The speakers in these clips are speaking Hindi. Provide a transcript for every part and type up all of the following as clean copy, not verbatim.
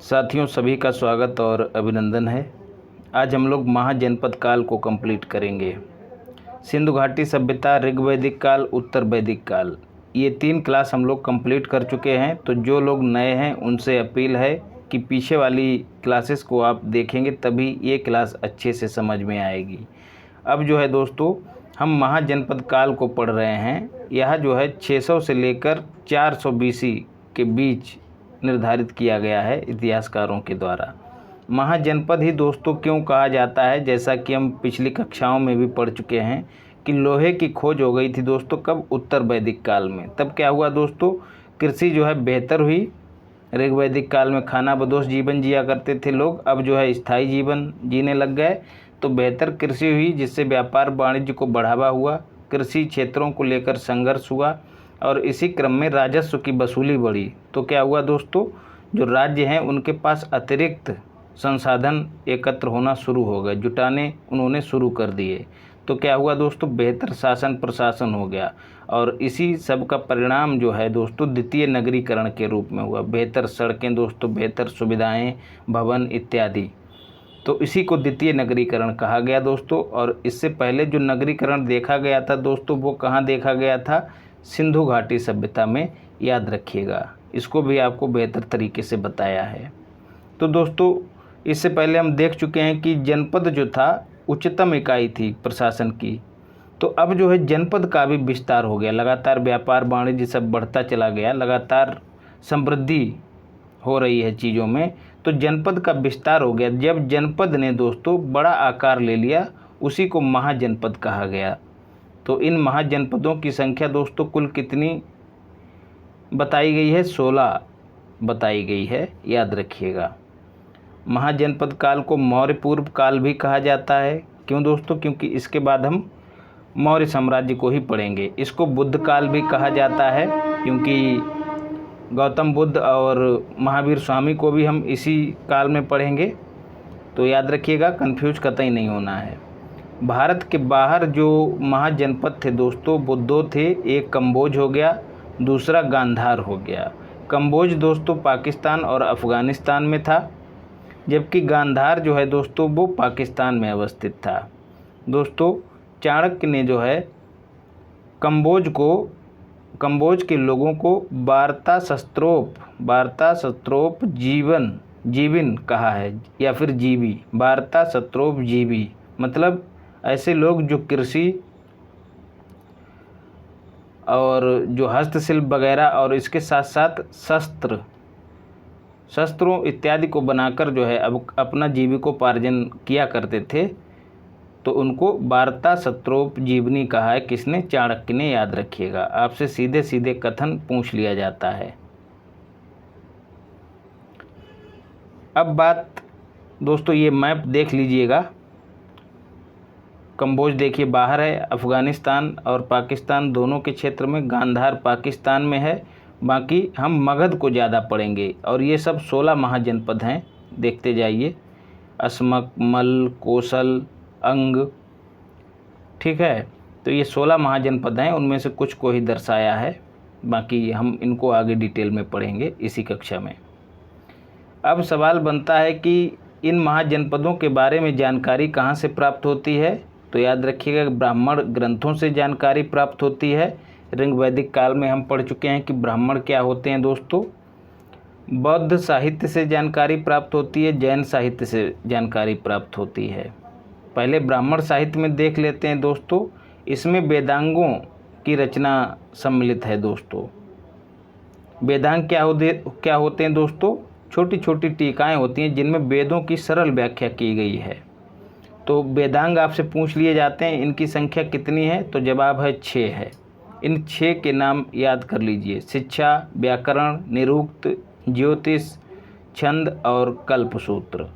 साथियों सभी का स्वागत और अभिनंदन है। आज हम लोग महाजनपद काल को कंप्लीट करेंगे। सिंधु घाटी सभ्यता, ऋग्वैदिक काल, उत्तर वैदिक काल, ये 3 क्लास हम लोग कंप्लीट कर चुके हैं। तो जो लोग नए हैं उनसे अपील है कि पीछे वाली क्लासेस को आप देखेंगे तभी ये क्लास अच्छे से समझ में आएगी। अब जो है दोस्तों हम महाजनपद काल को पढ़ रहे हैं। यह जो है 600 से लेकर 400 BC के बीच निर्धारित किया गया है इतिहासकारों के द्वारा। महाजनपद ही दोस्तों क्यों कहा जाता है, जैसा कि हम पिछली कक्षाओं में भी पढ़ चुके हैं कि लोहे की खोज हो गई थी दोस्तों कब, उत्तर वैदिक काल में। तब क्या हुआ दोस्तों, कृषि जो है बेहतर हुई। ऋग्वैदिक काल में खाना बदोश जीवन जिया करते थे लोग, अब जो है स्थायी जीवन जीने लग गए। तो बेहतर कृषि हुई जिससे व्यापार वाणिज्य को बढ़ावा हुआ, कृषि क्षेत्रों को लेकर संघर्ष हुआ और इसी क्रम में राजस्व की वसूली बढ़ी। तो क्या हुआ दोस्तों, जो राज्य हैं उनके पास अतिरिक्त संसाधन एकत्र होना शुरू हो गए, जुटाने उन्होंने शुरू कर दिए। तो क्या हुआ दोस्तों, बेहतर शासन प्रशासन हो गया और इसी सब का परिणाम जो है दोस्तों द्वितीय नगरीकरण के रूप में हुआ। बेहतर सड़कें दोस्तों, बेहतर सुविधाएं, भवन इत्यादि। तो इसी को द्वितीय नगरीकरण कहा गया दोस्तों। और इससे पहले जो नगरीकरण देखा गया था दोस्तों वो कहाँ देखा गया था, सिंधु घाटी सभ्यता में, याद रखिएगा। इसको भी आपको बेहतर तरीके से बताया है। तो दोस्तों इससे पहले हम देख चुके हैं कि जनपद जो था उच्चतम इकाई थी प्रशासन की। तो अब जो है जनपद का भी विस्तार हो गया, लगातार व्यापार वाणिज्य सब बढ़ता चला गया, लगातार समृद्धि हो रही है चीज़ों में। तो जनपद का विस्तार हो गया। जब जनपद ने दोस्तों बड़ा आकार ले लिया उसी को महाजनपद कहा गया। तो इन महाजनपदों की संख्या दोस्तों कुल कितनी बताई गई है, 16 बताई गई है, याद रखिएगा। महाजनपद काल को मौर्य पूर्व काल भी कहा जाता है। क्यों दोस्तों, क्योंकि इसके बाद हम मौर्य साम्राज्य को ही पढ़ेंगे। इसको बुद्ध काल भी कहा जाता है क्योंकि गौतम बुद्ध और महावीर स्वामी को भी हम इसी काल में पढ़ेंगे। तो याद रखिएगा, कंफ्यूज कतई नहीं होना है। भारत के बाहर जो महाजनपद थे दोस्तों वो 2 थे, एक कंबोज हो गया, दूसरा गांधार हो गया। कंबोज दोस्तों पाकिस्तान और अफ़गानिस्तान में था, जबकि गांधार जो है दोस्तों वो पाकिस्तान में अवस्थित था। दोस्तों चाणक्य ने जो है कंबोज के लोगों को वार्ता शस्त्रोप जीविन कहा है, या फिर जीवी, वार्ता शस्त्रोप जीवी, मतलब ऐसे लोग जो कृषि और जो हस्तशिल्प वगैरह और इसके साथ साथ शस्त्रों इत्यादि को बनाकर जो है अब अपना जीविकोपार्जन किया करते थे। तो उनको वार्ता शस्त्रोपजीवनी कहा है, किसने, चाणक्य ने, याद रखिएगा। आपसे सीधे सीधे कथन पूछ लिया जाता है। अब बात दोस्तों ये मैप देख लीजिएगा। कंबोज देखिए बाहर है, अफ़गानिस्तान और पाकिस्तान दोनों के क्षेत्र में, गांधार पाकिस्तान में है। बाकी हम मगध को ज़्यादा पढ़ेंगे और ये सब 16 महाजनपद हैं, देखते जाइए। अस्मक, मल, कोसल, अंग, ठीक है। तो ये 16 महाजनपद हैं, उनमें से कुछ को ही दर्शाया है, बाकी हम इनको आगे डिटेल में पढ़ेंगे इसी कक्षा में। अब सवाल बनता है कि इन महाजनपदों के बारे में जानकारी कहाँ से प्राप्त होती है। तो याद रखिएगा ब्राह्मण ग्रंथों से जानकारी प्राप्त होती है। ऋग्वैदिक काल में हम पढ़ चुके हैं कि ब्राह्मण क्या होते हैं दोस्तों। बौद्ध साहित्य से जानकारी प्राप्त होती है, जैन साहित्य से जानकारी प्राप्त होती है। पहले ब्राह्मण साहित्य में देख लेते हैं दोस्तों। इसमें वेदांगों की रचना सम्मिलित है दोस्तों। वेदांग क्या होते हैं दोस्तों, छोटी छोटी टीकाएँ होती हैं जिनमें वेदों की सरल व्याख्या की गई है। तो वेदांग आपसे पूछ लिए जाते हैं, इनकी संख्या कितनी है, तो जवाब है 6 है। इन 6 के नाम याद कर लीजिए, शिक्षा, व्याकरण, निरुक्त, ज्योतिष, छंद और कल्पसूत्र।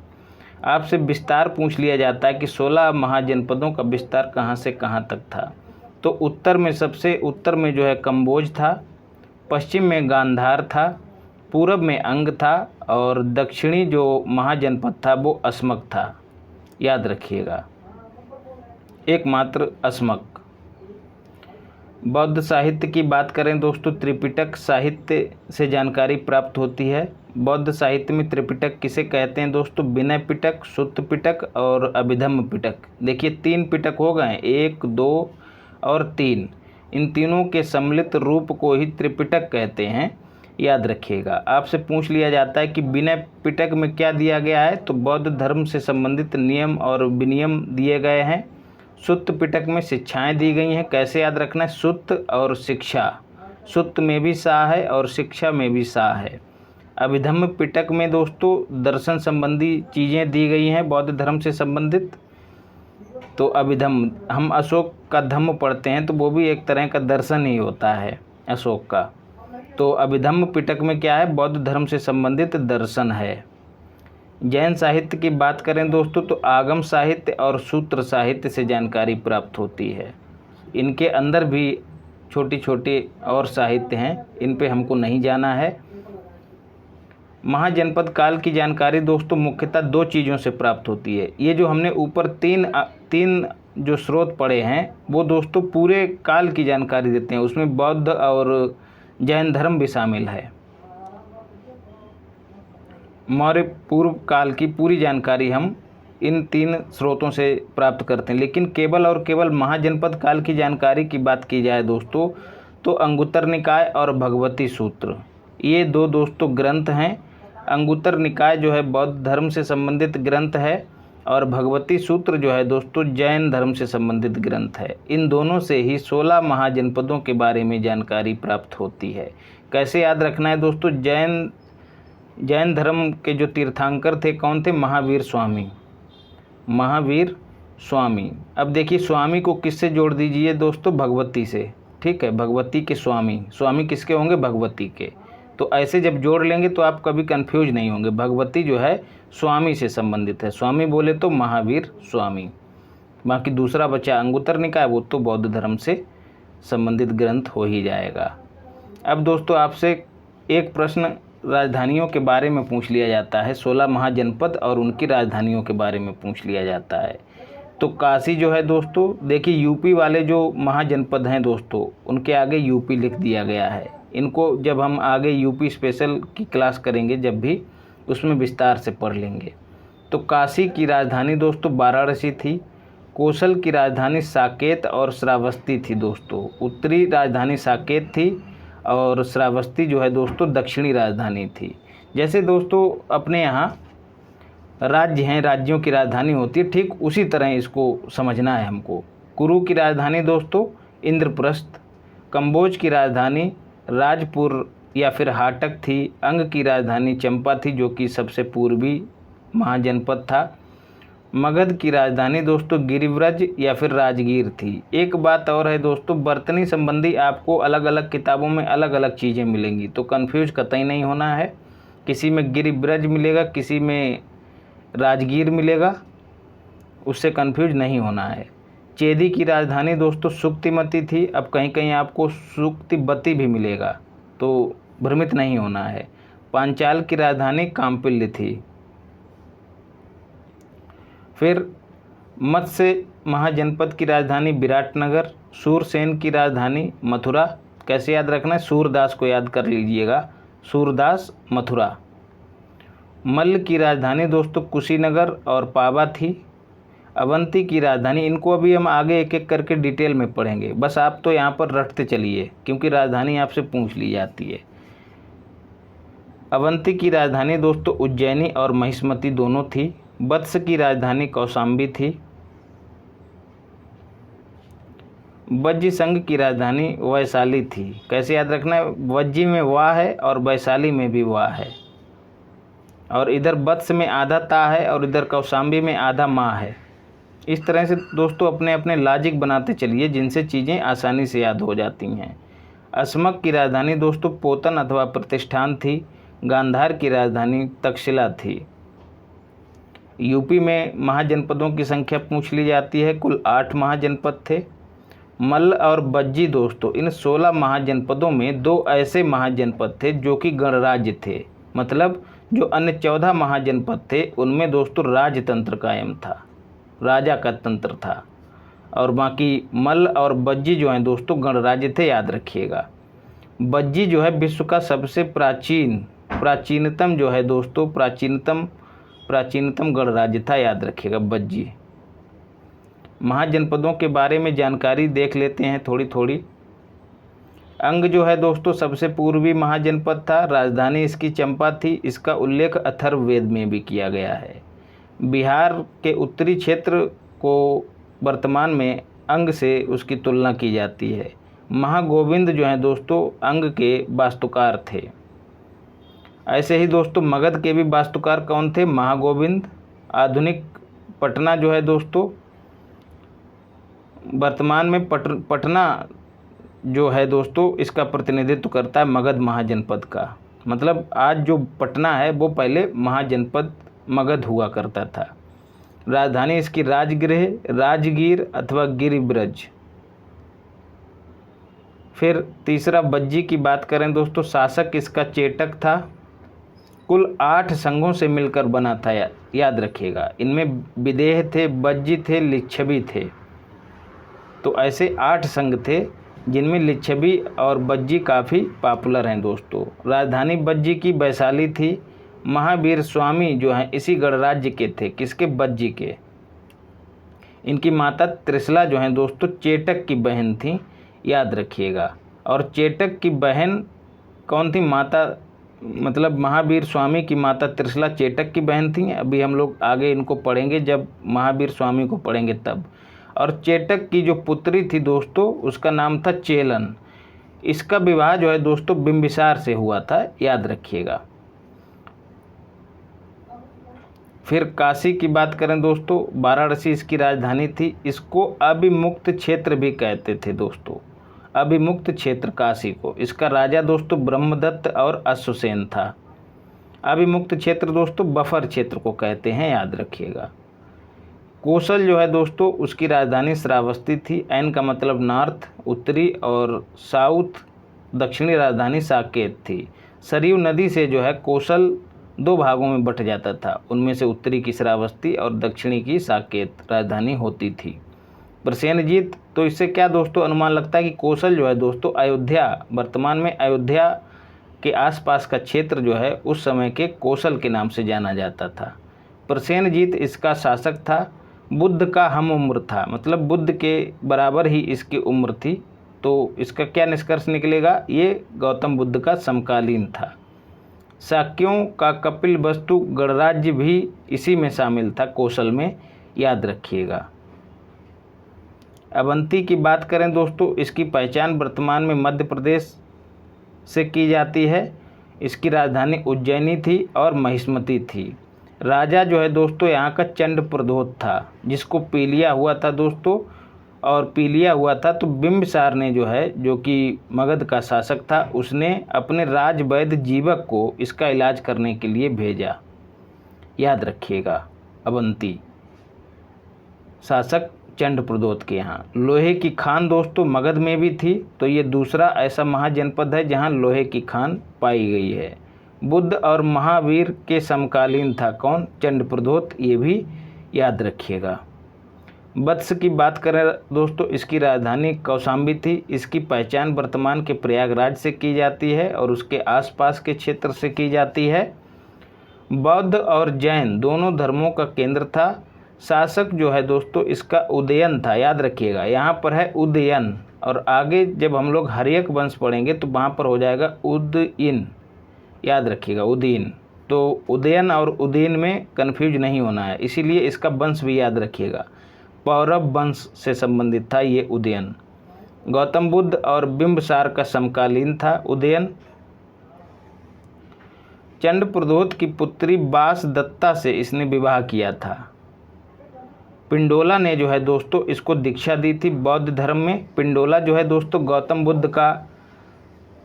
आपसे विस्तार पूछ लिया जाता है कि 16 महाजनपदों का विस्तार कहाँ से कहाँ तक था। तो उत्तर में सबसे उत्तर में जो है कंबोज था, पश्चिम में गांधार था, पूरब में अंग था और दक्षिणी जो महाजनपद था वो अस्मक था, याद रखिएगा, एकमात्र अस्मक। बौद्ध साहित्य की बात करें दोस्तों, त्रिपिटक साहित्य से जानकारी प्राप्त होती है। बौद्ध साहित्य में त्रिपिटक किसे कहते हैं दोस्तों? विनय पिटक, सुत्त पिटक और अभिधम्म पिटक। देखिए 3 पिटक हो गए, 1, 2 और 3। इन तीनों के सम्मिलित रूप को ही त्रिपिटक कहते हैं, याद रखिएगा। आपसे पूछ लिया जाता है कि विनय पिटक में क्या दिया गया है, तो बौद्ध धर्म से संबंधित नियम और विनियम दिए गए हैं। सुत्त पिटक में शिक्षाएं दी गई हैं। कैसे याद रखना है? सुत्त और शिक्षा, सुत्त में भी सा है और शिक्षा में भी सा है। अभिधम्म पिटक में दोस्तों दर्शन संबंधी चीज़ें दी गई हैं बौद्ध धर्म से संबंधित। तो अभिधम्म, हम अशोक का धम्म पढ़ते हैं तो वो भी एक तरह का दर्शन ही होता है अशोक का। तो अभिधम्म पिटक में क्या है? बौद्ध धर्म से संबंधित दर्शन है। जैन साहित्य की बात करें दोस्तों तो आगम साहित्य और सूत्र साहित्य से जानकारी प्राप्त होती है। इनके अंदर भी छोटी छोटी और साहित्य हैं, इन पे हमको नहीं जाना है। महाजनपद काल की जानकारी दोस्तों मुख्यतः 2 चीज़ों से प्राप्त होती है। ये जो हमने ऊपर तीन जो स्रोत पढ़े हैं वो दोस्तों पूरे काल की जानकारी देते हैं, उसमें बौद्ध और जैन धर्म भी शामिल है। मौर्य पूर्व काल की पूरी जानकारी हम इन 3 स्रोतों से प्राप्त करते हैं। लेकिन केवल और केवल महाजनपद काल की जानकारी की बात की जाए दोस्तों तो अंगुत्तर निकाय और भगवती सूत्र, ये 2 दोस्तों ग्रंथ हैं। अंगुत्तर निकाय जो है बौद्ध धर्म से संबंधित ग्रंथ है और भगवती सूत्र जो है दोस्तों जैन धर्म से संबंधित ग्रंथ है। इन दोनों से ही 16 महाजनपदों के बारे में जानकारी प्राप्त होती है। कैसे याद रखना है दोस्तों? जैन धर्म के जो तीर्थंकर थे कौन थे? महावीर स्वामी, महावीर स्वामी। अब देखिए स्वामी को किससे जोड़ दीजिए दोस्तों? भगवती से, ठीक है। भगवती के स्वामी, स्वामी किसके होंगे? भगवती के। तो ऐसे जब जोड़ लेंगे तो आप कभी कंफ्यूज नहीं होंगे। भगवती जो है स्वामी से संबंधित है, स्वामी बोले तो महावीर स्वामी। बाकी दूसरा बचा अंगुत्तर निकाय, वो तो बौद्ध धर्म से संबंधित ग्रंथ हो ही जाएगा। अब दोस्तों आपसे एक प्रश्न राजधानियों के बारे में पूछ लिया जाता है, 16 महाजनपद और उनकी राजधानियों के बारे में पूछ लिया जाता है। तो काशी जो है दोस्तों, देखिए यूपी वाले जो महाजनपद हैं दोस्तों उनके आगे यूपी लिख दिया गया है। इनको जब हम आगे यूपी स्पेशल की क्लास करेंगे जब भी, उसमें विस्तार से पढ़ लेंगे। तो काशी की राजधानी दोस्तों वाराणसी थी। कौशल की राजधानी साकेत और श्रावस्ती थी दोस्तों। उत्तरी राजधानी साकेत थी और श्रावस्ती जो है दोस्तों दक्षिणी राजधानी थी। जैसे दोस्तों अपने यहाँ राज्य हैं, राज्यों की राजधानी होती है, ठीक उसी तरह इसको समझना है हमको। कुरु की राजधानी दोस्तों इंद्रप्रस्थ, कंबोज की राजधानी राजपुर या फिर हाटक थी, अंग की राजधानी चंपा थी जो कि सबसे पूर्वी महाजनपद था, मगध की राजधानी दोस्तों गिरिव्रज या फिर राजगीर थी। एक बात और है दोस्तों, बर्तनी संबंधी आपको अलग अलग किताबों में अलग अलग चीज़ें मिलेंगी, तो कन्फ्यूज कतई नहीं होना है। किसी में गिरिव्रज मिलेगा, किसी में राजगीर मिलेगा, उससे कन्फ्यूज नहीं होना है। चेदी की राजधानी दोस्तों सुक्तिमती थी, अब कहीं कहीं आपको सुक्तिबती भी मिलेगा, तो भ्रमित नहीं होना है। पांचाल की राजधानी काम्पिल्य थी। फिर मत्स्य महाजनपद की राजधानी विराटनगर, सूरसेन की राजधानी मथुरा। कैसे याद रखना है? सूरदास को याद कर लीजिएगा, सूरदास मथुरा। मल्ल की राजधानी दोस्तों कुशीनगर और पावा थी। अवंती की राजधानी, इनको अभी हम आगे एक एक करके डिटेल में पढ़ेंगे, बस आप तो यहाँ पर रटते चलिए क्योंकि राजधानी आपसे पूछ ली जाती है। अवंती की राजधानी दोस्तों उज्जैनी और महिष्मती दोनों थी। वत्स की राजधानी कौशाम्बी थी। वज्जी संघ की राजधानी वैशाली थी। कैसे याद रखना है? वज्जी में वाह है और वैशाली में भी वाह है, और इधर वत्स में आधा ता है और इधर कौशाम्बी में आधा माँ है। इस तरह से दोस्तों अपने अपने लॉजिक बनाते चलिए जिनसे चीज़ें आसानी से याद हो जाती हैं। अस्मक की राजधानी दोस्तों पोतन अथवा प्रतिष्ठान थी। गांधार की राजधानी तक्षशिला थी। यूपी में महाजनपदों की संख्या पूछ ली जाती है, कुल 8 महाजनपद थे। मल्ल और बज्जी दोस्तों, इन 16 महाजनपदों में 2 ऐसे महाजनपद थे जो कि गणराज्य थे, मतलब जो अन्य 14 महाजनपद थे उनमें दोस्तों राजतंत्र कायम था, राजा का तंत्र था, और बाकी मल्ल और बज्जी जो हैं दोस्तों गणराज्य थे, याद रखिएगा। बज्जी जो है विश्व का सबसे प्राचीन प्राचीनतम जो है दोस्तों प्राचीनतम गणराज्य था, याद रखिएगा बज्जी। महाजनपदों के बारे में जानकारी देख लेते हैं थोड़ी थोड़ी। अंग जो है दोस्तों सबसे पूर्वी महाजनपद था, राजधानी इसकी चंपा थी। इसका उल्लेख अथर्ववेद में भी किया गया है। बिहार के उत्तरी क्षेत्र को वर्तमान में अंग से उसकी तुलना की जाती है। महागोविंद जो हैं दोस्तों अंग के वास्तुकार थे। ऐसे ही दोस्तों मगध के भी वास्तुकार कौन थे? महागोविंद। आधुनिक पटना जो है दोस्तों वर्तमान में पटना जो है दोस्तों इसका प्रतिनिधित्व करता है मगध महाजनपद का। मतलब आज जो पटना है वो पहले महाजनपद मगध हुआ करता था। राजधानी इसकी राजगृह, राजगीर अथवा गिरिब्रज। फिर तीसरा बज्जी की बात करें दोस्तों, शासक इसका चेटक था। कुल 8 संघों से मिलकर बना था, याद रखिएगा। इनमें विदेह थे, बज्जी थे, लिच्छवी थे। तो ऐसे 8 संघ थे जिनमें लिच्छवी और बज्जी काफ़ी पॉपुलर हैं दोस्तों। राजधानी बज्जी की वैशाली थी। महावीर स्वामी जो हैं इसी गणराज्य के थे। किसके? बज्जी के। इनकी माता त्रिशला जो हैं दोस्तों चेटक की बहन थी, याद रखिएगा। और चेटक की बहन कौन थी? माता मतलब महावीर स्वामी की माता त्रिशला चेटक की बहन थी। अभी हम लोग आगे इनको पढ़ेंगे, जब महावीर स्वामी को पढ़ेंगे तब। और चेटक की जो पुत्री थी दोस्तों उसका नाम था चेलन। इसका विवाह जो है दोस्तों बिंबिसार से हुआ था, याद रखिएगा। फिर काशी की बात करें दोस्तों, वाराणसी इसकी राजधानी थी। इसको अभिमुक्त क्षेत्र भी कहते थे दोस्तों, अभिमुक्त क्षेत्र काशी को। इसका राजा दोस्तों ब्रह्मदत्त और अश्वसेन था। अभिमुक्त क्षेत्र दोस्तों बफर क्षेत्र को कहते हैं, याद रखिएगा। कोसल जो है दोस्तों उसकी राजधानी श्रावस्ती थी। एन का मतलब नॉर्थ, उत्तरी, और साउथ दक्षिणी राजधानी साकेत थी। सरयू नदी से जो है कोसल 2 भागों में बंट जाता था। उनमें से उत्तरी की श्रावस्ती और दक्षिणी की साकेत राजधानी होती थी। प्रसेनजीत, तो इससे क्या दोस्तों अनुमान लगता है कि कोसल जो है दोस्तों अयोध्या, वर्तमान में अयोध्या के आसपास का क्षेत्र जो है उस समय के कोसल के नाम से जाना जाता था। प्रसेनजीत इसका शासक था। बुद्ध का हम उम्र था, मतलब बुद्ध के बराबर ही इसकी उम्र थी। तो इसका क्या निष्कर्ष निकलेगा? ये गौतम बुद्ध का समकालीन था। शाक्यों का कपिलवस्तु गणराज्य भी इसी में शामिल था, कोसल में, याद रखिएगा। अवंती की बात करें दोस्तों, इसकी पहचान वर्तमान में मध्य प्रदेश से की जाती है। इसकी राजधानी उज्जैनी थी और महिष्मती थी। राजा जो है दोस्तों यहाँ का चंडप्रद्योत था, जिसको पीलिया हुआ था दोस्तों। और पीलिया हुआ था तो बिंबिसार ने जो है, जो कि मगध का शासक था, उसने अपने राजवैद्य जीवक को इसका इलाज करने के लिए भेजा, याद रखिएगा। अवंती शासक चंडप्रद्योत के यहाँ। लोहे की खान दोस्तों मगध में भी थी। तो ये दूसरा ऐसा महाजनपद है जहाँ लोहे की खान पाई गई है। बुद्ध और महावीर के समकालीन था कौन? चंडप्रद्योत, ये भी याद रखिएगा। वत्स की बात करें दोस्तों, इसकी राजधानी कौशाम्बी थी। इसकी पहचान वर्तमान के प्रयागराज से की जाती है और उसके आसपास के क्षेत्र से की जाती है। बौद्ध और जैन दोनों धर्मों का केंद्र था। शासक जो है दोस्तों इसका उदयन था, याद रखिएगा। यहाँ पर है उदयन, और आगे जब हम लोग हर्यक वंश पढ़ेंगे तो वहाँ पर हो जाएगा उदयन, याद रखिएगा, उदयन। तो उदयन और उदयन में कन्फ्यूज नहीं होना है, इसीलिए इसका वंश भी याद रखिएगा। पौरव वंश से संबंधित था ये उदयन। गौतम बुद्ध और बिंबिसार का समकालीन था उदयन। चंडप्रद्योत की पुत्री वासदत्ता से इसने विवाह किया था। पिंडोला ने जो है दोस्तों इसको दीक्षा दी थी बौद्ध धर्म में। पिंडोला जो है दोस्तों गौतम बुद्ध का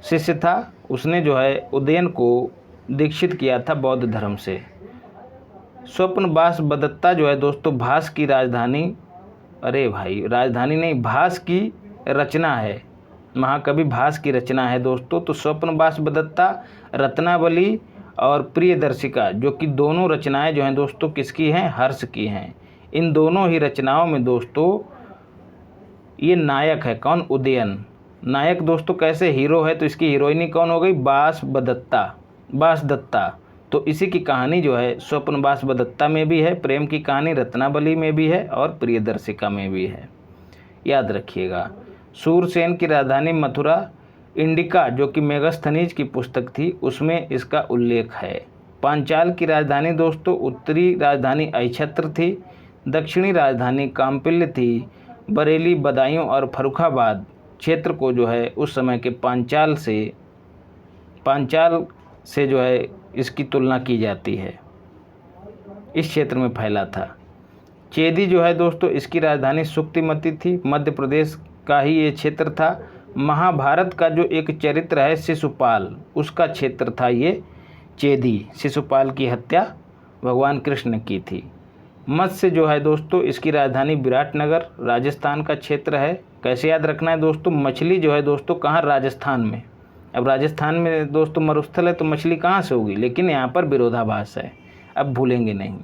शिष्य था। उसने जो है उदयन को दीक्षित किया था बौद्ध धर्म से। स्वप्नवास बदत्ता जो है दोस्तों भास की राजधानी, अरे भाई राजधानी नहीं, भास की रचना है, महाकवि भास की रचना है दोस्तों। तो स्वप्नवास बदत्ता, रत्नावली और प्रियदर्शिका, जो कि दोनों रचनाएं जो हैं दोस्तों किसकी हैं? हर्ष की हैं। इन दोनों ही रचनाओं में दोस्तों ये नायक है कौन? उदयन। नायक दोस्तों कैसे? हीरो है, तो इसकी हीरोइनी कौन हो गई? वासवदत्ता, बासदत्ता, तो इसी की कहानी जो है स्वप्न बासवदत्ता में भी है, प्रेम की कहानी रत्नावली में भी है और प्रियदर्शिका में भी है, याद रखिएगा। सूरसेन की राजधानी मथुरा, इंडिका जो कि मेगास्थनीज की पुस्तक थी उसमें इसका उल्लेख है। पांचाल की राजधानी दोस्तों उत्तरी राजधानी अहिछत्र थी, दक्षिणी राजधानी काम्पिल्य थी। बरेली, बदायूं और फर्रुखाबाद क्षेत्र को जो है उस समय के पांचाल से जो है इसकी तुलना की जाती है, इस क्षेत्र में फैला था। चेदी जो है दोस्तों इसकी राजधानी सुक्तिमती थी, मध्य प्रदेश का ही ये क्षेत्र था। महाभारत का जो एक चरित्र है शिशुपाल, उसका क्षेत्र था ये चेदी। शिशुपाल की हत्या भगवान कृष्ण ने की थी। मत्स्य जो है दोस्तों इसकी राजधानी विराटनगर, राजस्थान का क्षेत्र है। कैसे याद रखना है दोस्तों, मछली जो है दोस्तों कहाँ, राजस्थान में। अब राजस्थान में दोस्तों मरुस्थल है तो मछली कहाँ से होगी, लेकिन यहाँ पर विरोधाभास है, अब भूलेंगे नहीं।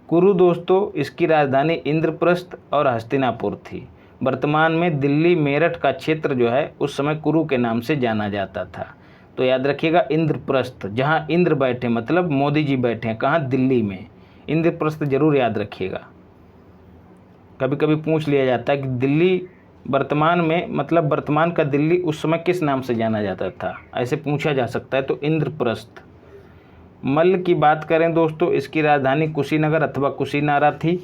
कुरु दोस्तों इसकी राजधानी इंद्रप्रस्थ और हस्तिनापुर थी। वर्तमान में दिल्ली मेरठ का क्षेत्र जो है उस समय कुरु के नाम से जाना जाता था। तो याद रखिएगा इंद्रप्रस्थ, जहाँ इंद्र बैठे मतलब मोदी जी बैठे हैं, कहाँ, दिल्ली में। इंद्रप्रस्थ जरूर याद रखिएगा, कभी कभी पूछ लिया जाता है कि दिल्ली वर्तमान में मतलब वर्तमान का दिल्ली उस समय किस नाम से जाना जाता था, ऐसे पूछा जा सकता है, तो इंद्रप्रस्थ। मल्ल की बात करें दोस्तों इसकी राजधानी कुशीनगर अथवा कुशीनारा थी।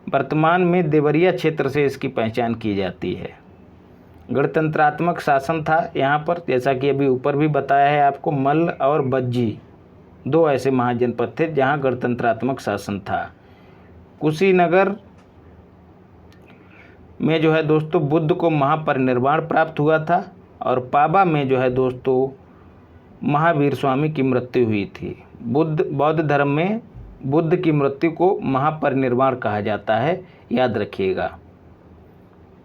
वर्तमान में देवरिया क्षेत्र से इसकी पहचान की जाती है। गणतंत्रात्मक शासन था यहाँ पर, जैसा कि अभी ऊपर भी बताया है आपको। मल्ल और बज्जी दो ऐसे महाजनपद थे जहाँ गणतंत्रात्मक शासन था। कुशीनगर में जो है दोस्तों बुद्ध को महापरिनिर्वाण प्राप्त हुआ था, और पाबा में जो है दोस्तों महावीर स्वामी की मृत्यु हुई थी। बौद्ध धर्म में बुद्ध की मृत्यु को महापरिनिर्वाण कहा जाता है, याद रखिएगा।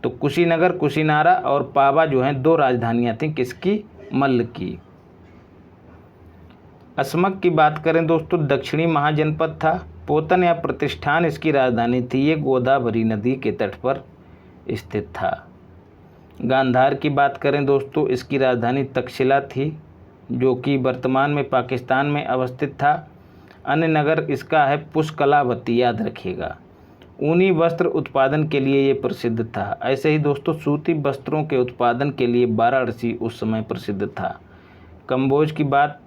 तो कुशीनगर, कुशीनारा और पाबा जो हैं दो राजधानियाँ थीं किसकी, मल्ल की। असमक की बात करें दोस्तों दक्षिणी महाजनपद था। पोतन या प्रतिष्ठान इसकी राजधानी थी, ये गोदावरी नदी के तट पर स्थित था। गांधार की बात करें दोस्तों इसकी राजधानी तक्षशिला थी, जो कि वर्तमान में पाकिस्तान में अवस्थित था। अन्य नगर इसका है पुष्कलावती, याद रखिएगा। ऊनी वस्त्र उत्पादन के लिए ये प्रसिद्ध था। ऐसे ही दोस्तों सूती वस्त्रों के उत्पादन के लिए वाराणसी उस समय प्रसिद्ध था। कम्बोज की बात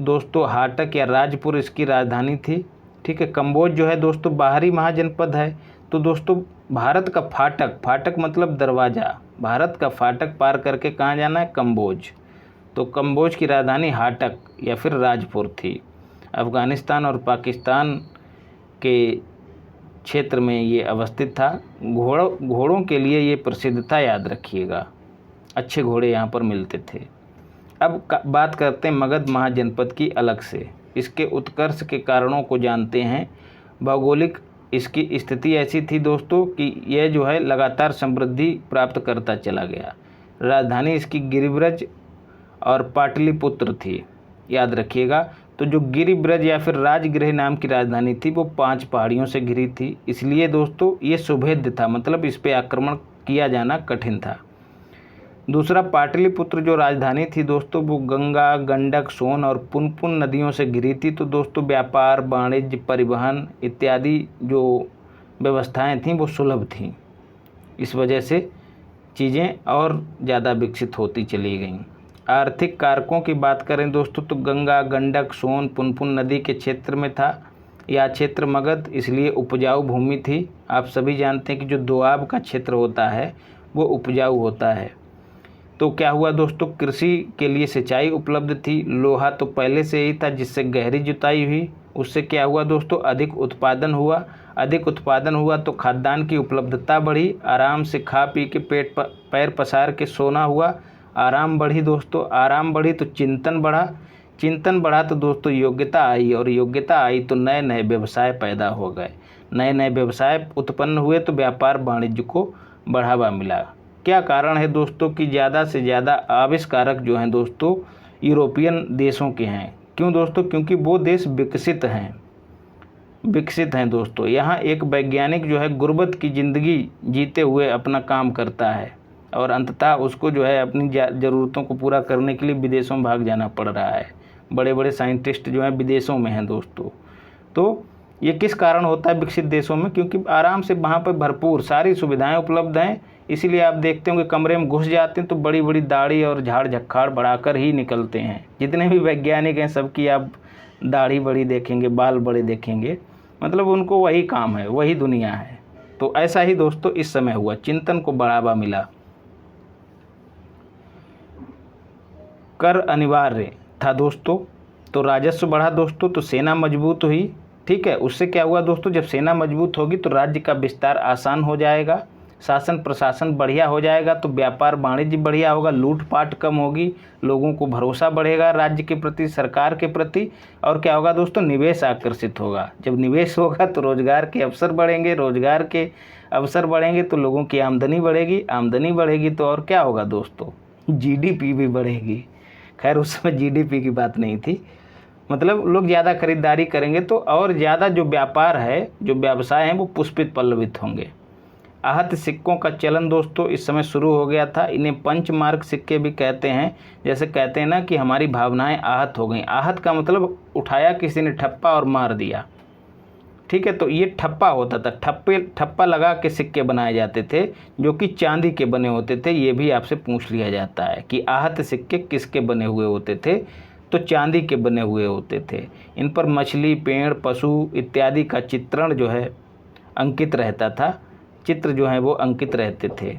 दोस्तों हाटक या राजपुर इसकी राजधानी थी, ठीक है। कम्बोज जो है दोस्तों बाहरी महाजनपद है। तो दोस्तों भारत का फाटक, फाटक मतलब दरवाज़ा, भारत का फाटक पार करके कहाँ जाना है, कम्बोज। तो कम्बोज की राजधानी हाटक या फिर राजपुर थी। अफ़गानिस्तान और पाकिस्तान के क्षेत्र में ये अवस्थित था। घोड़ों के लिए ये प्रसिद्ध था, याद रखिएगा। अच्छे घोड़े यहाँ पर मिलते थे। अब बात करते हैं मगध महाजनपद की अलग से। इसके उत्कर्ष के कारणों को जानते हैं। भौगोलिक इसकी स्थिति ऐसी थी दोस्तों कि यह जो है लगातार समृद्धि प्राप्त करता चला गया। राजधानी इसकी गिरिब्रज और पाटलिपुत्र थी, याद रखिएगा। तो जो गिरिब्रज या फिर राजगृह नाम की राजधानी थी वो 5 पहाड़ियों से घिरी थी, इसलिए दोस्तों ये सुभेद्य था, मतलब इस पे आक्रमण किया जाना कठिन था। दूसरा पाटलिपुत्र जो राजधानी थी दोस्तों वो गंगा, गंडक, सोन और पुनपुन नदियों से घिरी थी। तो दोस्तों व्यापार, वाणिज्य, परिवहन इत्यादि जो व्यवस्थाएं थीं वो सुलभ थीं। इस वजह से चीज़ें और ज़्यादा विकसित होती चली गईं। आर्थिक कारकों की बात करें दोस्तों तो गंगा, गंडक, सोन, पुनपुन नदी के क्षेत्र में था यह क्षेत्र मगध, इसलिए उपजाऊ भूमि थी। आप सभी जानते हैं कि जो दोआब का क्षेत्र होता है वो उपजाऊ होता है। तो क्या हुआ दोस्तों, कृषि के लिए सिंचाई उपलब्ध थी। लोहा तो पहले से ही था जिससे गहरी जुताई हुई, उससे क्या हुआ दोस्तों, अधिक उत्पादन हुआ। अधिक उत्पादन हुआ तो खाद्यान्न की उपलब्धता बढ़ी। आराम से खा पी के पैर पसार के सोना हुआ। आराम बढ़ी दोस्तों, आराम बढ़ी तो चिंतन बढ़ा। चिंतन बढ़ा तो दोस्तों योग्यता आई, और योग्यता आई तो नए नए व्यवसाय पैदा हो गए। नए नए व्यवसाय उत्पन्न हुए तो व्यापार वाणिज्य को बढ़ावा मिला। क्या कारण है दोस्तों कि ज़्यादा से ज़्यादा आविष्कारक जो हैं दोस्तों यूरोपियन देशों के हैं। क्यों दोस्तों, क्योंकि वो देश विकसित हैं दोस्तों। यहाँ एक वैज्ञानिक जो है गुर्बत की ज़िंदगी जीते हुए अपना काम करता है, और अंततः उसको जो है अपनी ज़रूरतों को पूरा करने के लिए विदेशों में भाग जाना पड़ रहा है। बड़े बड़े साइंटिस्ट जो हैं विदेशों में हैं दोस्तों। तो ये किस कारण होता है विकसित देशों में? क्योंकि आराम से वहाँ पर भरपूर सारी सुविधाएं उपलब्ध हैं, इसीलिए आप देखते होंगे कमरे में घुस जाते हैं तो बड़ी बड़ी दाढ़ी और झाड़ झक्खाड़ बढ़ाकर ही निकलते हैं। जितने भी वैज्ञानिक हैं सबकी आप दाढ़ी बड़ी देखेंगे, बाल बड़े देखेंगे, मतलब उनको वही काम है, वही दुनिया है। तो ऐसा ही दोस्तों इस समय हुआ, चिंतन को बढ़ावा मिला। कर अनिवार्य था दोस्तों, तो राजस्व बढ़ा दोस्तों, तो सेना मजबूत हुई। ठीक है, उससे क्या हुआ दोस्तों, जब सेना मजबूत होगी तो राज्य का विस्तार आसान हो जाएगा, शासन प्रशासन बढ़िया हो जाएगा, तो व्यापार वाणिज्य बढ़िया होगा, लूटपाट कम होगी, लोगों को भरोसा बढ़ेगा राज्य के प्रति, सरकार के प्रति। और क्या होगा दोस्तों, निवेश आकर्षित होगा। जब निवेश होगा तो रोजगार के अवसर बढ़ेंगे, रोजगार के अवसर बढ़ेंगे तो लोगों की आमदनी बढ़ेगी, आमदनी बढ़ेगी तो और क्या होगा दोस्तों, जीडीपी भी बढ़ेगी। खैर उस समय जीडीपी की बात नहीं थी, मतलब लोग ज़्यादा खरीदारी करेंगे तो और ज़्यादा जो व्यापार है, जो व्यवसाय हैं वो पुष्पित पल्लवित होंगे। आहत सिक्कों का चलन दोस्तों इस समय शुरू हो गया था। इन्हें पंचमार्क सिक्के भी कहते हैं। जैसे कहते हैं ना कि हमारी भावनाएं आहत हो गई। आहत का मतलब उठाया किसी ने ठप्पा और मार दिया। ठीक है, तो ये ठप्पा होता था, ठप्पा लगा के सिक्के बनाए जाते थे जो कि चांदी के बने होते थे। ये भी आपसे पूछ लिया जाता है कि आहत सिक्के किसके बने हुए होते थे, तो चांदी के बने हुए होते थे। इन पर मछली, पेड़, पशु इत्यादि का चित्रण जो है अंकित रहता था, चित्र जो हैं वो अंकित रहते थे।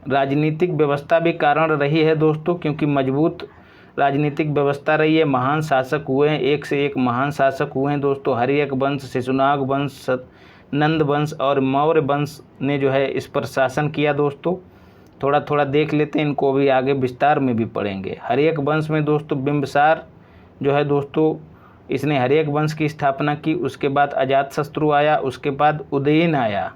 राजनीतिक व्यवस्था भी कारण रही है दोस्तों, क्योंकि मजबूत राजनीतिक व्यवस्था रही है, महान शासक हुए हैं, एक से एक महान शासक हुए हैं दोस्तों। हर्यक वंश, शिशुनाग वंश, नंद वंश और मौर्य वंश ने जो है इस पर शासन किया दोस्तों। थोड़ा थोड़ा देख लेते हैं, इनको भी आगे विस्तार में भी पढ़ेंगे। हर्यक वंश में दोस्तों बिंबिसार जो है दोस्तों, इसने हर्यक वंश की स्थापना की। उसके बाद अजातशत्रु आया, उसके बाद उदयन आया।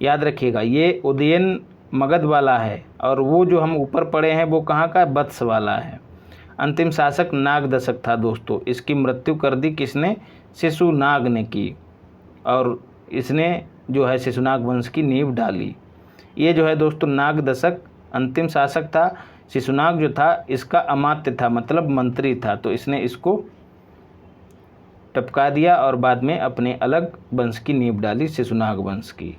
याद रखिएगा ये उदयन मगध वाला है और वो जो हम ऊपर पढ़े हैं वो कहाँ का, वत्स वाला है। अंतिम शासक नागदशक था दोस्तों। इसकी मृत्यु कर दी किसने, शिशुनाग ने की, और इसने जो है शिशुनाग वंश की नींव डाली। ये जो है दोस्तों नागदशक अंतिम शासक था। शिशुनाग जो था इसका अमात्य था, मतलब मंत्री था, तो इसने इसको टपका दिया और बाद में अपने अलग वंश की नींव डाली, शिशुनाग वंश की।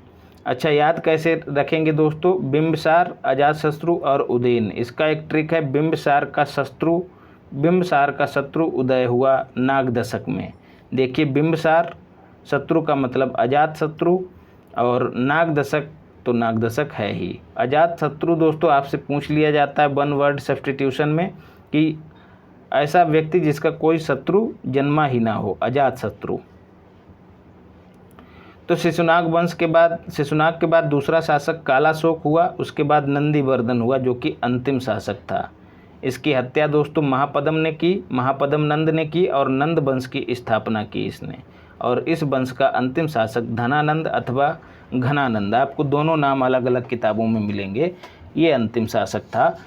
अच्छा, याद कैसे रखेंगे दोस्तों, बिंबिसार, अजातशत्रु और उदयन। इसका एक ट्रिक है, बिंबिसार का शत्रु उदय हुआ नागदशक में। देखिए बिंबिसार शत्रु का मतलब अजातशत्रु, और नागदशक तो नागदशक है ही। अजातशत्रु दोस्तों आपसे पूछ लिया जाता है वन वर्ड सब्स्टिट्यूशन में कि ऐसा व्यक्ति जिसका कोई शत्रु जन्मा ही ना हो, अजातशत्रु। तो शिशुनाग के बाद दूसरा शासक कालाशोक हुआ, उसके बाद नंदीवर्धन हुआ जो कि अंतिम शासक था। इसकी हत्या दोस्तों महापदम नंद ने की और नंद वंश की स्थापना की इसने। और इस वंश का अंतिम शासक धनानंद अथवा घनानंद, आपको दोनों नाम अलग अलग किताबों में मिलेंगे। ये अंतिम शासक था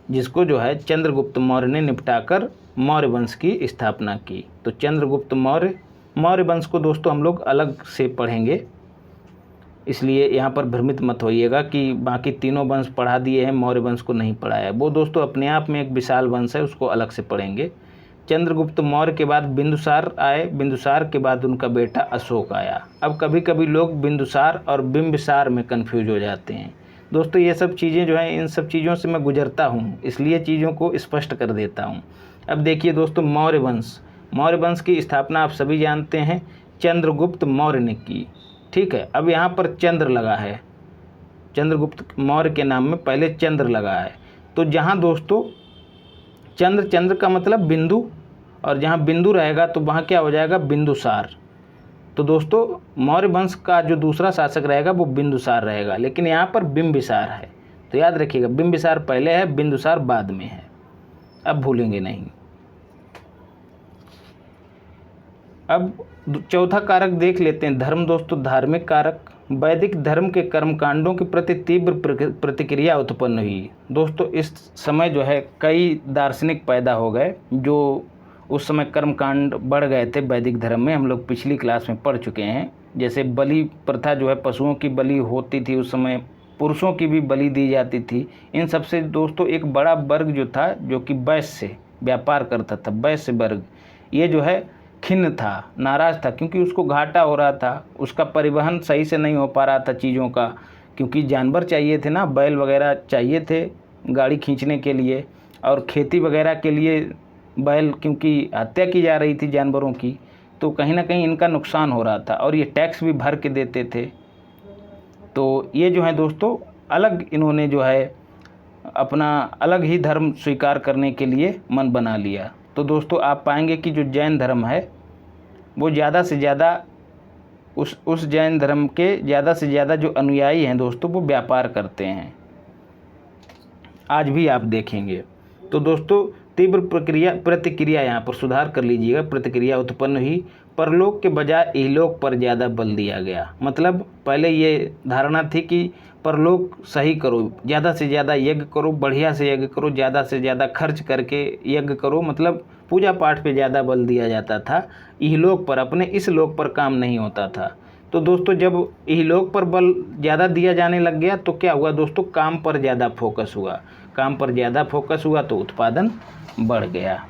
जिसको जो है चंद्रगुप्त मौर्य ने निपटाकर मौर्य वंश की स्थापना की। तो चंद्रगुप्त मौर्य वंश को दोस्तों हम लोग अलग से पढ़ेंगे, इसलिए यहाँ पर भ्रमित मत होइएगा कि बाकी तीनों वंश पढ़ा दिए हैं, मौर्य वंश को नहीं पढ़ाया है। वो दोस्तों अपने आप में एक विशाल वंश है, उसको अलग से पढ़ेंगे। चंद्रगुप्त मौर्य के बाद बिंदुसार आए, बिंदुसार के बाद उनका बेटा अशोक आया। अब कभी कभी लोग बिंदुसार और बिंबिसार में कन्फ्यूज हो जाते हैं दोस्तों। ये सब चीज़ें जो हैं, इन सब चीज़ों से मैं गुजरता हूँ, इसलिए चीज़ों को स्पष्ट कर देता हूँ। अब देखिए दोस्तों, मौर्य वंश की स्थापना आप सभी जानते हैं, चंद्रगुप्त मौर्य ने की। ठीक है, अब यहाँ पर चंद्र लगा है, चंद्रगुप्त मौर्य के नाम में पहले चंद्र लगा है। तो जहाँ दोस्तों चंद्र का मतलब बिंदु, और जहाँ बिंदु रहेगा तो वहाँ क्या हो जाएगा, बिंदुसार। तो दोस्तों मौर्य वंश का जो दूसरा शासक रहेगा वो बिंदुसार रहेगा, लेकिन यहाँ पर बिंबिसार है। तो याद रखिएगा, बिंबिसार पहले है, बिंदुसार बाद में है, अब भूलेंगे नहीं। अब चौथा कारक देख लेते हैं, धर्म दोस्तों, धार्मिक कारक। वैदिक धर्म के कर्मकांडों के प्रति तीव्र प्रतिक्रिया उत्पन्न हुई दोस्तों। इस समय जो है कई दार्शनिक पैदा हो गए, जो उस समय कर्मकांड बढ़ गए थे वैदिक धर्म में, हम लोग पिछली क्लास में पढ़ चुके हैं। जैसे बलि प्रथा जो है, पशुओं की बलि होती थी उस समय, पुरुषों की भी बलि दी जाती थी। इन सब से दोस्तों एक बड़ा वर्ग जो था, जो कि व्यापार करता था। वैश्य वर्ग ये जो है खिन्न था, नाराज़ था, क्योंकि उसको घाटा हो रहा था, उसका परिवहन सही से नहीं हो पा रहा था चीज़ों का, क्योंकि जानवर चाहिए थे ना, बैल वगैरह चाहिए थे गाड़ी खींचने के लिए, और खेती वगैरह के लिए बैल, क्योंकि हत्या की जा रही थी जानवरों की, तो कहीं ना कहीं इनका नुकसान हो रहा था, और ये टैक्स भी भर के देते थे। तो ये जो है दोस्तों अलग इन्होंने जो है अपना अलग ही धर्म स्वीकार करने के लिए मन बना लिया। तो दोस्तों आप पाएंगे कि जो जैन धर्म है वो ज़्यादा से ज़्यादा उस जैन धर्म के ज़्यादा से ज़्यादा जो अनुयायी हैं दोस्तों वो व्यापार करते हैं, आज भी आप देखेंगे। तो दोस्तों तीव्र प्रतिक्रिया यहाँ पर सुधार कर लीजिएगा, प्रतिक्रिया उत्पन्न हुई, परलोक के बजाय इहलोक पर ज़्यादा बल दिया गया। मतलब पहले ये धारणा थी कि परलोक सही करो, ज़्यादा से ज़्यादा यज्ञ करो, बढ़िया से यज्ञ करो, ज़्यादा से ज़्यादा खर्च करके यज्ञ करो, मतलब पूजा पाठ पे ज़्यादा बल दिया जाता था, इहलोक पर, अपने इस लोक पर काम नहीं होता था। तो दोस्तों जब इहलोक पर बल ज़्यादा दिया जाने लग गया तो क्या हुआ दोस्तों, काम पर ज़्यादा फोकस हुआ, काम पर ज़्यादा फोकस हुआ तो उत्पादन बढ़ गया।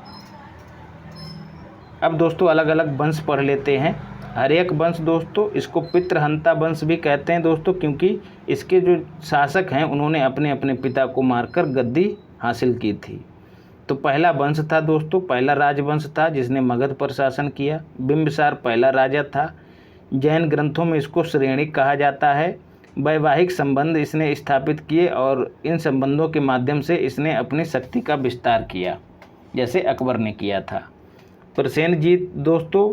अब दोस्तों अलग अलग वंश पढ़ लेते हैं। हर एक वंश दोस्तों, इसको पितृहंता वंश भी कहते हैं दोस्तों, क्योंकि इसके जो शासक हैं उन्होंने अपने अपने पिता को मारकर गद्दी हासिल की थी। तो पहला वंश था दोस्तों, पहला राजवंश था जिसने मगध पर शासन किया। बिंबिसार पहला राजा था। जैन ग्रंथों में इसको श्रेणिक कहा जाता है। वैवाहिक संबंध इसने स्थापित किए और इन संबंधों के माध्यम से इसने अपनी शक्ति का विस्तार किया, जैसे अकबर ने किया था। प्रसेनजीत दोस्तों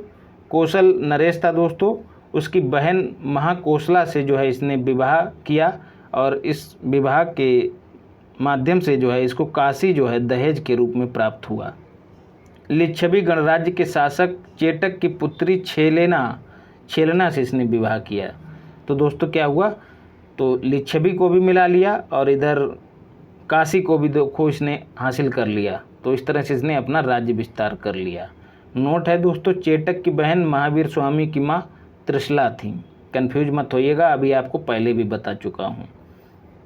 कौशल नरेश था दोस्तों, उसकी बहन महाकोशला से जो है इसने विवाह किया, और इस विवाह के माध्यम से जो है इसको काशी जो है दहेज के रूप में प्राप्त हुआ। लिच्छवी गणराज्य के शासक चेटक की पुत्री छेलना से इसने विवाह किया। तो दोस्तों क्या हुआ, तो लिच्छवी को भी मिला लिया और इधर काशी को भी देखो इसने हासिल कर लिया। तो इस तरह से इसने अपना राज्य विस्तार कर लिया। नोट है दोस्तों, चेटक की बहन महावीर स्वामी की माँ त्रिशला थी। कन्फ्यूज मत होइएगा, अभी आपको पहले भी बता चुका हूँ।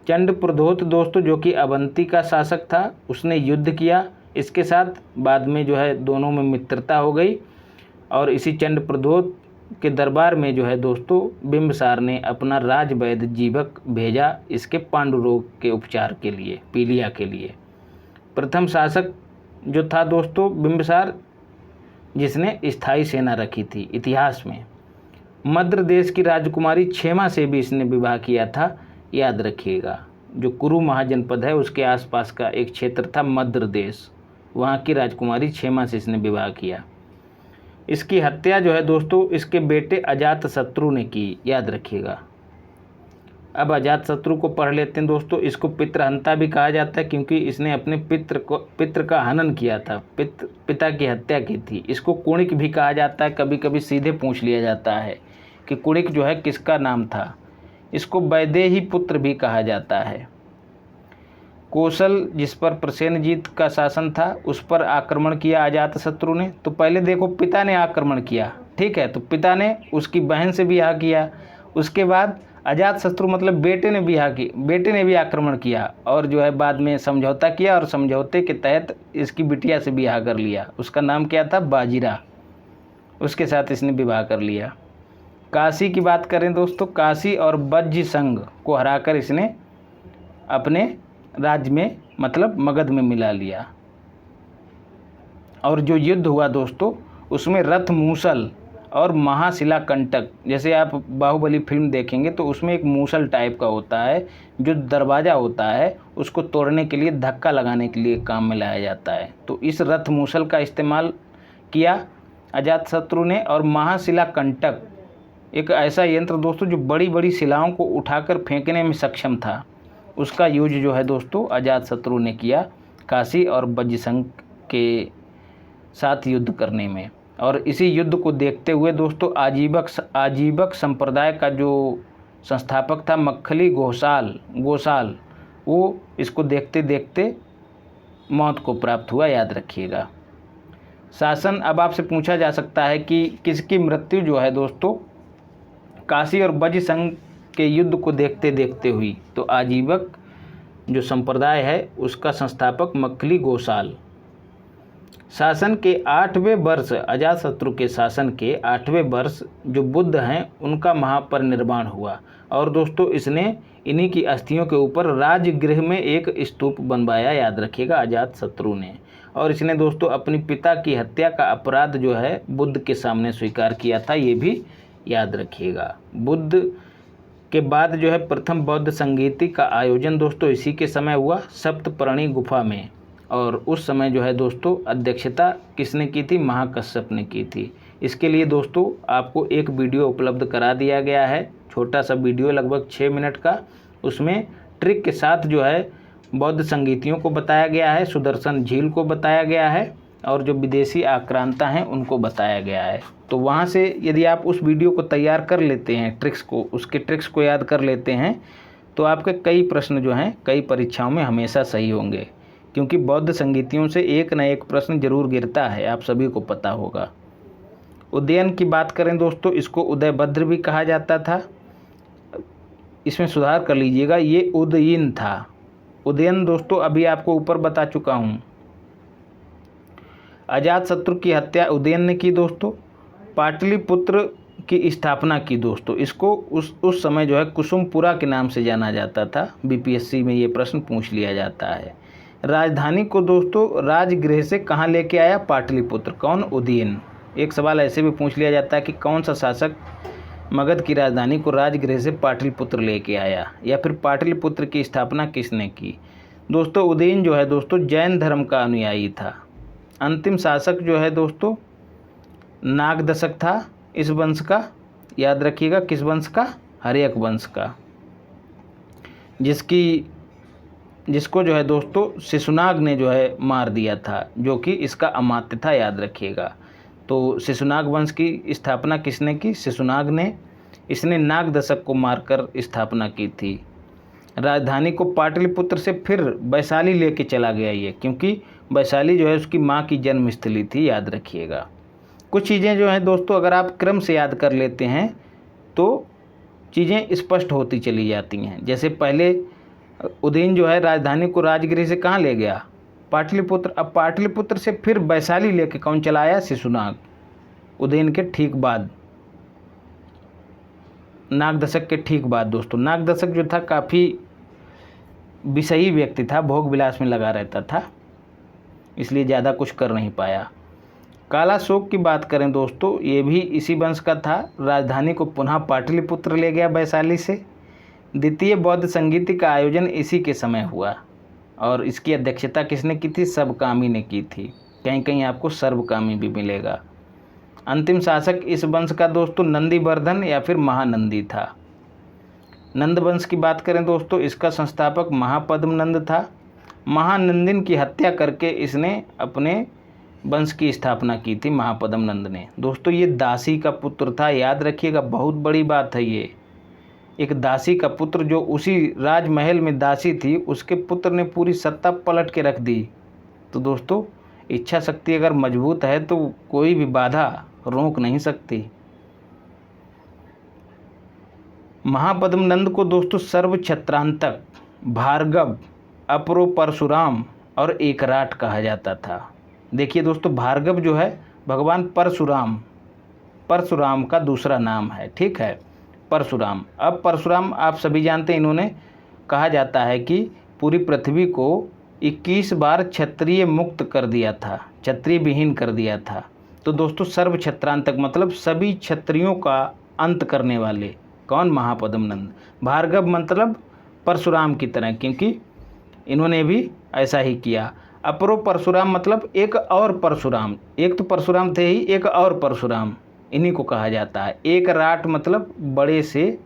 चंड प्रधोत दोस्तों जो कि अवंती का शासक था, उसने युद्ध किया इसके साथ, बाद में जो है दोनों में मित्रता हो गई, और इसी चंड प्रधोत के दरबार में जो है दोस्तों बिंबिसार ने अपना राजवैद्य जीवक भेजा इसके पांडु रोग के उपचार के लिए, पीलिया के लिए। प्रथम शासक जो था दोस्तों बिंबिसार, जिसने स्थायी सेना रखी थी इतिहास में। मद्र देश की राजकुमारी क्षेमा से भी इसने विवाह किया था, याद रखिएगा। जो कुरु महाजनपद है उसके आसपास का एक क्षेत्र था मद्र देश, वहाँ की राजकुमारी क्षेमा से इसने विवाह किया। इसकी हत्या जो है दोस्तों इसके बेटे अजातशत्रु ने की, याद रखिएगा। अब अजातशत्रु को पढ़ लेते हैं दोस्तों। इसको पितृहंता भी कहा जाता है क्योंकि इसने अपने पितृ का हनन किया था, पिता की हत्या की थी। इसको कुणिक भी कहा जाता है, कभी कभी सीधे पूछ लिया जाता है कि कुणिक जो है किसका नाम था। इसको वैदेही पुत्र भी कहा जाता है। कौशल जिस पर प्रसेनजीत का शासन था उस पर आक्रमण किया अजातशत्रु ने। तो पहले देखो पिता ने आक्रमण किया, ठीक है, तो पिता ने उसकी बहन से ब्याह किया। उसके बाद अजातशत्रु मतलब बेटे ने भी आक्रमण किया और जो है बाद में समझौता किया और समझौते के तहत इसकी बिटिया से ब्याह कर लिया। उसका नाम क्या था, बाजीरा, उसके साथ इसने विवाह कर लिया। काशी की बात करें दोस्तों, काशी और बज्ज संघ को हराकर इसने अपने राज्य में मतलब मगध में मिला लिया। और जो युद्ध हुआ दोस्तों उसमें रथ मूसल और महाशिला कंटक, जैसे आप बाहुबली फिल्म देखेंगे तो उसमें एक मूसल टाइप का होता है, जो दरवाज़ा होता है उसको तोड़ने के लिए, धक्का लगाने के लिए काम में लाया जाता है। तो इस रथ मूसल का इस्तेमाल किया अजातशत्रु ने। और महाशिला कंटक एक ऐसा यंत्र दोस्तों जो बड़ी बड़ी शिलाओं को उठाकर फेंकने में सक्षम था, उसका यूज जो है दोस्तों अजातशत्रु ने किया काशी और बज्ज संघ के साथ युद्ध करने में। और इसी युद्ध को देखते हुए दोस्तों आजीवक संप्रदाय का जो संस्थापक था मक्खली गोसाल, वो इसको देखते देखते मौत को प्राप्त हुआ, याद रखिएगा। शासन, अब आपसे पूछा जा सकता है कि किसकी मृत्यु जो है दोस्तों काशी और बज्ज संघ के युद्ध को देखते देखते हुई। तो आजीवक जो संप्रदाय है उसका संस्थापक मक्खली गोसाल, शासन के 8वें वर्ष, अजातशत्रु के शासन के 8वें वर्ष जो बुद्ध हैं उनका महापरिनिर्वाण हुआ। और दोस्तों इसने इन्हीं की अस्थियों के ऊपर राजगृह में एक स्तूप बनवाया, याद रखिएगा, अजातशत्रु ने। और इसने दोस्तों अपने पिता की हत्या का अपराध जो है बुद्ध के सामने स्वीकार किया था, ये भी याद रखिएगा। बुद्ध के बाद जो है प्रथम बौद्ध संगीति का आयोजन दोस्तों इसी के समय हुआ, सप्तपर्णी गुफा में। और उस समय जो है दोस्तों अध्यक्षता किसने की थी? महाकश्यप ने की थी। इसके लिए दोस्तों आपको एक वीडियो उपलब्ध करा दिया गया है, छोटा सा वीडियो लगभग 6 मिनट का। उसमें ट्रिक के साथ जो है बौद्ध संगीतियों को बताया गया है, सुदर्शन झील को बताया गया है, और जो विदेशी आक्रांता हैं उनको बताया गया है। तो वहाँ से यदि आप उस वीडियो को तैयार कर लेते हैं, ट्रिक्स को, उसके ट्रिक्स को याद कर लेते हैं, तो आपके कई प्रश्न जो हैं कई परीक्षाओं में हमेशा सही होंगे, क्योंकि बौद्ध संगीतियों से एक न एक प्रश्न जरूर गिरता है, आप सभी को पता होगा। उदयन की बात करें दोस्तों, इसको उदयभद्र भी कहा जाता था, इसमें सुधार कर लीजिएगा, ये उदयीन था। उदयन दोस्तों अभी आपको ऊपर बता चुका हूँ। अजातशत्रु की हत्या उदयन ने की दोस्तों। पाटलिपुत्र की स्थापना की दोस्तों, इसको उस समय जो है कुसुमपुरा के नाम से जाना जाता था। बीपीएससी में ये प्रश्न पूछ लिया जाता है। राजधानी को दोस्तों राजगृह से कहाँ लेके आया? पाटलिपुत्र। कौन? उदयन। एक सवाल ऐसे भी पूछ लिया जाता है कि कौन सा शासक मगध की राजधानी को राजगृह से पाटलिपुत्र लेके आया, या फिर पाटलिपुत्र की स्थापना किसने की? दोस्तों उदयन जो है दोस्तों जैन धर्म का अनुयायी था। अंतिम शासक जो है दोस्तों नागदशक था इस वंश का, याद रखिएगा, किस वंश का? हर्यक वंश का, जिसको जो है दोस्तों शिशुनाग ने जो है मार दिया था, जो कि इसका अमात्य था, याद रखिएगा। तो शिशुनाग वंश की स्थापना किसने की? शिशुनाग ने। इसने नागदशक को मारकर स्थापना की थी। राजधानी को पाटलिपुत्र से फिर वैशाली लेके चला गया ये, क्योंकि वैशाली जो है उसकी माँ की जन्मस्थली थी, याद रखिएगा। कुछ चीज़ें जो हैं दोस्तों अगर आप क्रम से याद कर लेते हैं तो चीज़ें स्पष्ट होती चली जाती हैं। जैसे पहले उदयन जो है राजधानी को राजगृह से कहाँ ले गया? पाटलिपुत्र। अब पाटलिपुत्र से फिर वैशाली लेके कौन चला आया? शिशुनाग। उदयन के ठीक बाद, नागदशक के ठीक बाद दोस्तों। नागदशक जो था काफ़ी विषयी व्यक्ति था, भोग विलास में लगा रहता था, इसलिए ज़्यादा कुछ कर नहीं पाया। कालाशोक की बात करें दोस्तों, ये भी इसी वंश का था। राजधानी को पुनः पाटलिपुत्र ले गया वैशाली से। द्वितीय बौद्ध संगीति का आयोजन इसी के समय हुआ, और इसकी अध्यक्षता किसने की थी? सर्वकामी ने की थी। कहीं कहीं आपको सर्वकामी भी मिलेगा। अंतिम शासक इस वंश का दोस्तों नंदीवर्धन या फिर महानंदी था। नंद वंश की बात करें दोस्तों, इसका संस्थापक महापद्म नंद था। महानंदिन की हत्या करके इसने अपने वंश की स्थापना की थी महापद्म नंद ने। दोस्तों ये दासी का पुत्र था, याद रखिएगा, बहुत बड़ी बात है ये। एक दासी का पुत्र जो उसी राजमहल में दासी थी, उसके पुत्र ने पूरी सत्ता पलट के रख दी। तो दोस्तों इच्छा शक्ति अगर मजबूत है तो कोई भी बाधा रोक नहीं सकती। महापद्म नंद को दोस्तों सर्वछत्रांतक, भार्गव, अपरो परशुराम और एकराट कहा जाता था। देखिए दोस्तों भार्गव जो है भगवान परशुराम का दूसरा नाम है, ठीक है, परशुराम। अब परशुराम आप सभी जानते हैं, इन्होंने कहा जाता है कि पूरी पृथ्वी को 21 बार क्षत्रिय मुक्त कर दिया था, क्षत्रिय विहीन कर दिया था। तो दोस्तों सर्व छत्रांतक मतलब सभी क्षत्रियों का अंत करने वाले कौन? महापद्म नंद। भार्गव मतलब परशुराम की तरह, क्योंकि इन्होंने भी ऐसा ही किया। अपरो परशुराम मतलब एक और परशुराम, एक तो परशुराम थे ही, एक और परशुराम, इन्हीं को कहा जाता है। एक राट मतलब बड़े से,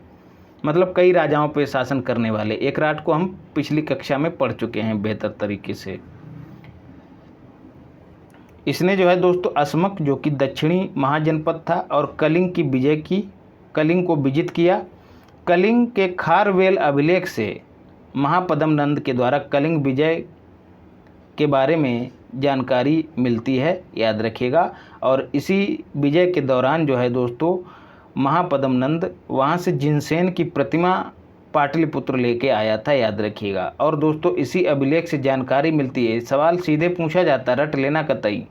मतलब कई राजाओं पर शासन करने वाले। एक राट को हम पिछली कक्षा में पढ़ चुके हैं बेहतर तरीके से। इसने जो है दोस्तों असमक जो कि दक्षिणी महाजनपद था और कलिंग को विजित किया। कलिंग के खारवेल अभिलेख से महापद्म नंद के द्वारा कलिंग विजय के बारे में जानकारी मिलती है, याद रखिएगा। और इसी विजय के दौरान जो है दोस्तों महापद्म नंद वहाँ से जिनसेन की प्रतिमा पाटलिपुत्र लेके आया था, याद रखिएगा। और दोस्तों इसी अभिलेख से जानकारी मिलती है, सवाल सीधे पूछा जाता है, रट लेना कतई,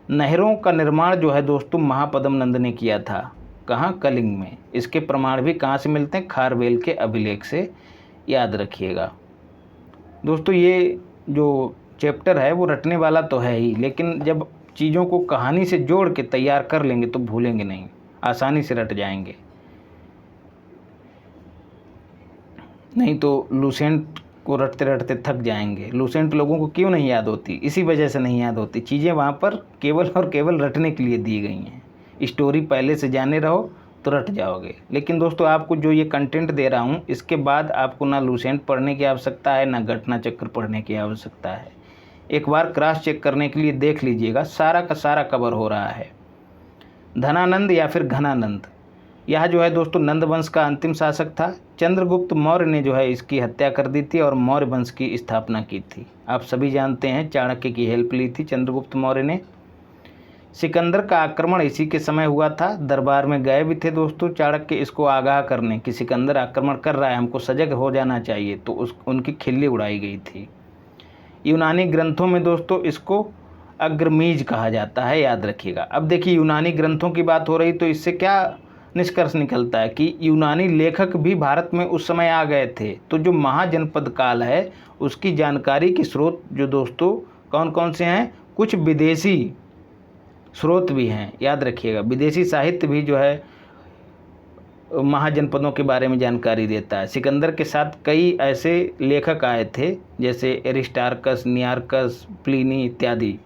नहरों का निर्माण जो है दोस्तों महापद्म नंद ने किया था। कहाँ? कलिंग में। इसके प्रमाण भी कहाँ से मिलते हैं? खारवेल के अभिलेख से, याद रखिएगा दोस्तों। ये जो चैप्टर है वो रटने वाला तो है ही, लेकिन जब चीज़ों को कहानी से जोड़ के तैयार कर लेंगे तो भूलेंगे नहीं, आसानी से रट जाएंगे। नहीं तो लूसेंट को रटते रटते थक जाएंगे। लूसेंट लोगों को क्यों नहीं याद होती? इसी वजह से नहीं याद होती। चीज़ें वहाँ पर केवल और केवल रटने के लिए दी गई हैं। स्टोरी पहले से जाने रहो तो रट जाओगे। लेकिन दोस्तों आपको जो ये कंटेंट दे रहा हूँ, इसके बाद आपको ना लूसेंट पढ़ने की आवश्यकता है, ना घटना चक्र पढ़ने की आवश्यकता है। एक बार क्रॉस चेक करने के लिए देख लीजिएगा, सारा का सारा कवर हो रहा है। धनानंद या फिर घनानंद, यह जो है दोस्तों नंद वंश का अंतिम शासक था। चंद्रगुप्त मौर्य ने जो है इसकी हत्या कर दी थी और मौर्य वंश की स्थापना की थी। आप सभी जानते हैं, चाणक्य की हेल्प ली थी चंद्रगुप्त मौर्य ने। सिकंदर का आक्रमण इसी के समय हुआ था। दरबार में गए भी थे दोस्तों चाणक्य इसको आगाह करने कि सिकंदर आक्रमण कर रहा है, हमको सजग हो जाना चाहिए, तो उनकी खिल्ली उड़ाई गई थी। यूनानी ग्रंथों में दोस्तों इसको अग्रमीज कहा जाता है, याद रखिएगा। अब देखिए यूनानी ग्रंथों की बात हो रही तो इससे क्या निष्कर्ष निकलता है कि यूनानी लेखक भी भारत में उस समय आ गए थे। तो जो महाजनपद काल है उसकी जानकारी के स्रोत जो दोस्तों कौन कौन से हैं? कुछ विदेशी स्रोत भी हैं, याद रखिएगा। विदेशी साहित्य भी जो है महाजनपदों के बारे में जानकारी देता है। सिकंदर के साथ कई ऐसे लेखक आए थे जैसे एरिस्टार्कस, नियार्कस, प्लिनी इत्यादि,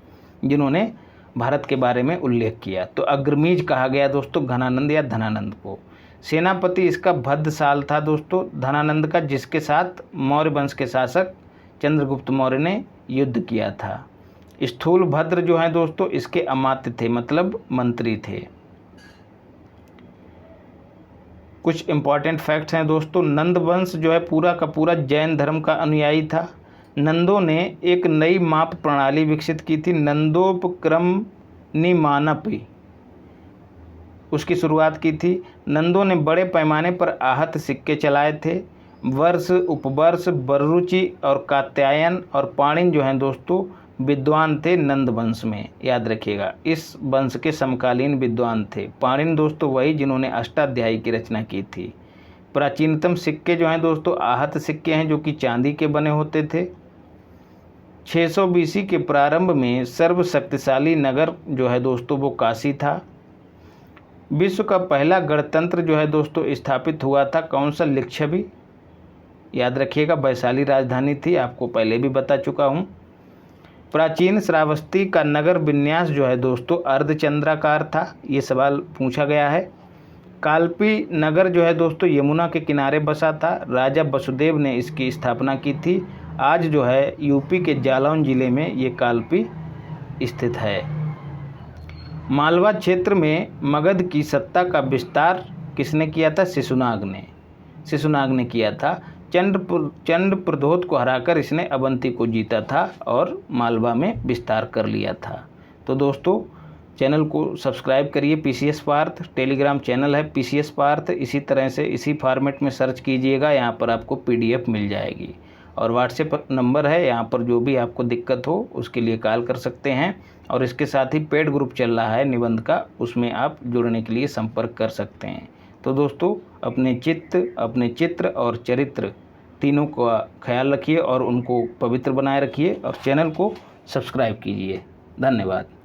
जिन्होंने भारत के बारे में उल्लेख किया। तो अग्रमीज कहा गया दोस्तों घनानंद या धनानंद को। सेनापति इसका भद्रसाल था दोस्तों धनानंद का, जिसके साथ मौर्य वंश के शासक चंद्रगुप्त मौर्य ने युद्ध किया था। स्थूल भद्र जो है दोस्तों इसके अमात्य थे, मतलब मंत्री थे। कुछ इंपॉर्टेंट फैक्ट्स हैं दोस्तों। नंद वंश जो है पूरा का पूरा जैन धर्म का अनुयायी था। नंदों ने एक नई माप प्रणाली विकसित की थी, नंदोपक्रम निमानपी, उसकी शुरुआत की थी। नंदों ने बड़े पैमाने पर आहत सिक्के चलाए थे। वर्ष, उपवर्ष, बररुचि और कात्यायन और पाणिन जो हैं दोस्तों विद्वान थे नंद वंश में, याद रखिएगा। इस वंश के समकालीन विद्वान थे। पाणिन दोस्तों वही जिन्होंने अष्टाध्यायी की रचना की थी। प्राचीनतम सिक्के जो हैं दोस्तों आहत सिक्के हैं, जो कि चांदी के बने होते थे। 600 बीसी के प्रारंभ में सर्वशक्तिशाली नगर जो है दोस्तों वो काशी था। विश्व का पहला गणतंत्र जो है दोस्तों स्थापित हुआ था कौन सा? लिच्छवी, याद रखिएगा। वैशाली राजधानी थी, आपको पहले भी बता चुका हूँ। प्राचीन श्रावस्ती का नगर विन्यास जो है दोस्तों अर्धचंद्राकार था, ये सवाल पूछा गया है। कालपी नगर जो है दोस्तों यमुना के किनारे बसा था। राजा वसुदेव ने इसकी स्थापना की थी। आज जो है यूपी के जालौन जिले में ये कालपी स्थित है। मालवा क्षेत्र में मगध की सत्ता का विस्तार किसने किया था? शिशुनाग ने किया था। चंद्रप्रद्योत को हराकर इसने अवंती को जीता था और मालवा में विस्तार कर लिया था। तो दोस्तों चैनल को सब्सक्राइब करिए। पीसीएस पार्थ टेलीग्राम चैनल है, पीसीएस पार्थ। इसी तरह से इसी फॉर्मेट में सर्च कीजिएगा, यहाँ पर आपको पीडीएफ मिल जाएगी। और व्हाट्सएप नंबर है, यहाँ पर जो भी आपको दिक्कत हो उसके लिए कॉल कर सकते हैं। और इसके साथ ही पेड ग्रुप चल रहा है निबंध का, उसमें आप जुड़ने के लिए संपर्क कर सकते हैं। तो दोस्तों अपने चित्र और चरित्र तीनों का ख्याल रखिए और उनको पवित्र बनाए रखिए और चैनल को सब्सक्राइब कीजिए। धन्यवाद।